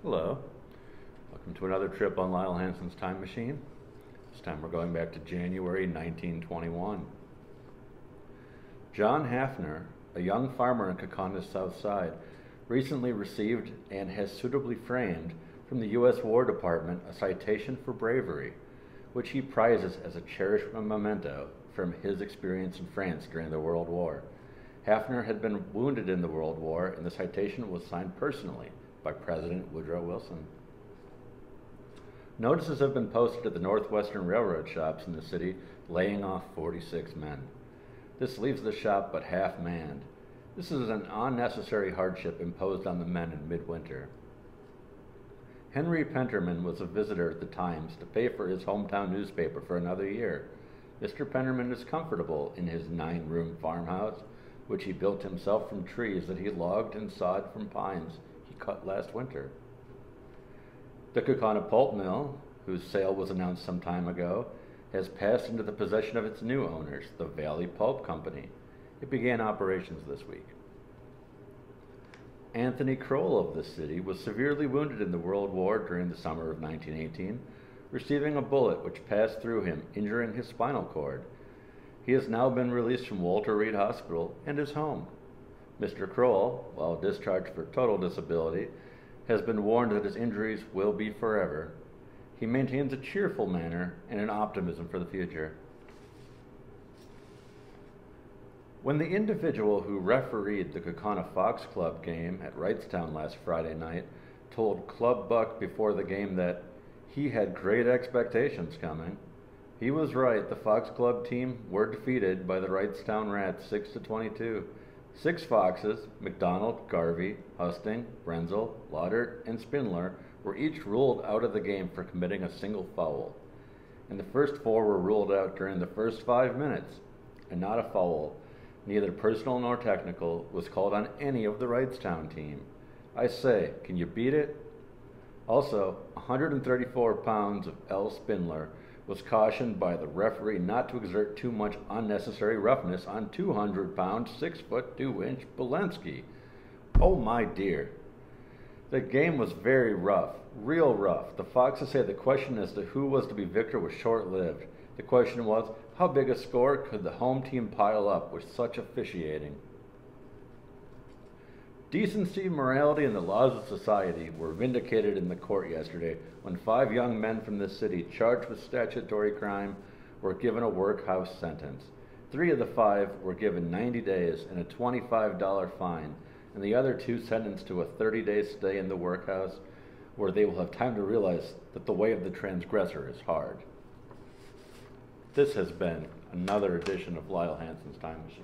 Hello. Welcome to another trip on Lyle Hansen's time machine. This time we're going back to January 1921. John Hafner, a young farmer in Kaukauna South Side, recently received and has suitably framed from the U.S. War Department a citation for bravery, which he prizes as a cherished memento from his experience in France during the World War. Hafner had been wounded in the World War, and the citation was signed personally by President Woodrow Wilson. Notices have been posted at the Northwestern Railroad shops in the city, laying off 46 men. This leaves the shop but half manned. This is an unnecessary hardship imposed on the men in midwinter. Henry Penterman was a visitor at the Times to pay for his hometown newspaper for another year. Mr. Penterman is comfortable in his 9-room farmhouse, which he built himself from trees that he logged and sawed from pines he cut last winter. The Kaukauna pulp mill, whose sale was announced some time ago, has passed into the possession of its new owners, the Valley Pulp Company. It began operations this week. Anthony Kroll of the city was severely wounded in the World War during the summer of 1918, receiving a bullet which passed through him, injuring his spinal cord. He has now been released from Walter Reed Hospital and is home. Mr. Kroll, while discharged for total disability, has been warned that his injuries will be forever. He maintains a cheerful manner and an optimism for the future. When the individual who refereed the Kaukauna Fox Club game at Wrightstown last Friday night told Club Buck before the game that he had great expectations coming, he was right. The Fox Club team were defeated by the Wrightstown Rats 6-22. 6 Foxes, McDonald, Garvey, Husting, Brenzel, Laudert, and Spindler, were each ruled out of the game for committing a single foul. And the first 4 were ruled out during the first 5 minutes, and not a foul, neither personal nor technical, was called on any of the Wrightstown team. I say, can you beat it? Also, 134 pounds of L. Spindler was cautioned by the referee not to exert too much unnecessary roughness on 200-pound, 6'2" Bolensky. Oh my dear. The game was very rough, real rough. The Foxes say the question as to who was to be victor was short-lived. The question was, how big a score could the home team pile up with such officiating? Decency, morality, and the laws of society were vindicated in the court yesterday when 5 young men from the city charged with statutory crime were given a workhouse sentence. 3 of the 5 were given 90 days and a $25 fine, and the other 2 sentenced to a 30-day stay in the workhouse where they will have time to realize that the way of the transgressor is hard. This has been another edition of Lyle Hansen's Time Machine.